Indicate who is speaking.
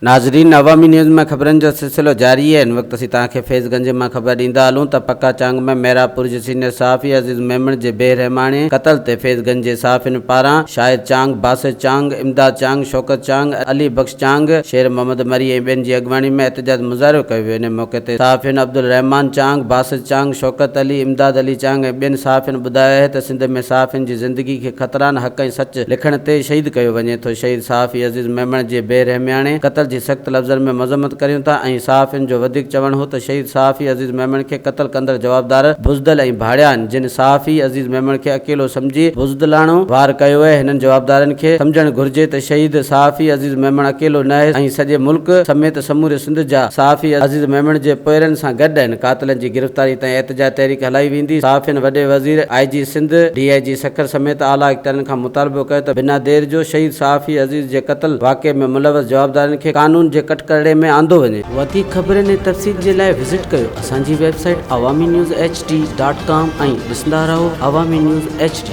Speaker 1: नाज़रीन, अवामी न्यूज़ में खबरन जो सिलसिलो जारी है। इन वक्त असीं तव्हांखे फैज़गंज में खबर ॾींदा हलूं त पक्का चांग में मेरापुर जे सीनियर सहाफ़ी अज़ीज़ मेमण जे बेरहमाने क़त्ल ते फैज़गंज जे सहाफ़ियुनि पारां शाहिद चांग, बासित चांग, इमदाद चांग, शौकत चांग, अली बख्श चांग, शेर मोहम्मद मरी ऐं ॿियनि जी अॻवानी में एहतजाज मुज़ाहिरो कयो वियो। इन मौक़े ते सहाफ़ियुनि अब्दुल रहमान चांग, बासित चांग, शौकत अली, इमदाद अली चांग ऐं ॿियनि सहाफ़ियुनि ॿुधायो आहे त सिंध में सहाफ़ियुनि जी ज़िंदगी खे ख़तरान हक़ ऐं सच लिखण ते शहीद कयो वञे थो। शहीद सहाफ़ी अज़ीज़ मेमण जे बेरहमाने क़त्ल जी सख़्त लफ़्ज़नि में मज़म्मत करियूं था ऐं सहाफ़ियुनि जो वधीक चवणु हो त शहीद सहाफ़ी अज़ीज़ मेमण खे क़त्ल कंदड़ जवाबदार बुज़दिल ऐं भाड़िया आहिनि। जिन सहाफ़ी अज़ीज़ मेमण खे अकेलो सम्झी बुज़दिलाणो वार कयो आहे, हिननि जवाबदारनि खे सम्झणु घुर्जे त शहीद सहाफ़ी अज़ीज़ मेमण अकेलो न आहे ऐं सॼे मुल्क समेत समूरे सिंध जा सहाफ़ी अज़ीज़ मेमण जे पोयरनि सां गॾु आहिनि। कातिलनि जी गिरफ़्तारी ताईं एहतजाज तहरीक हलाई वेंदी। सहाफ़ियुनि वॾे वज़ीर IG सिंध DIG सखर समेत आला इख्तियारनि खां मुतालबो कयो त बिना देर जो शहीद सहाफ़ी अज़ीज़ जे क़त्ल वाक़े में मुलवस जवाबदारनि खे कानून जे कटकरे में आंदो वञे। वधीक ख़बरनि ऐं तफ़सील जे लाइ विज़िट कयो असांजी वेबसाइट awamiNewsHD.com ऐं ॾिसंदा रहो अवामी न्यूज़ HD।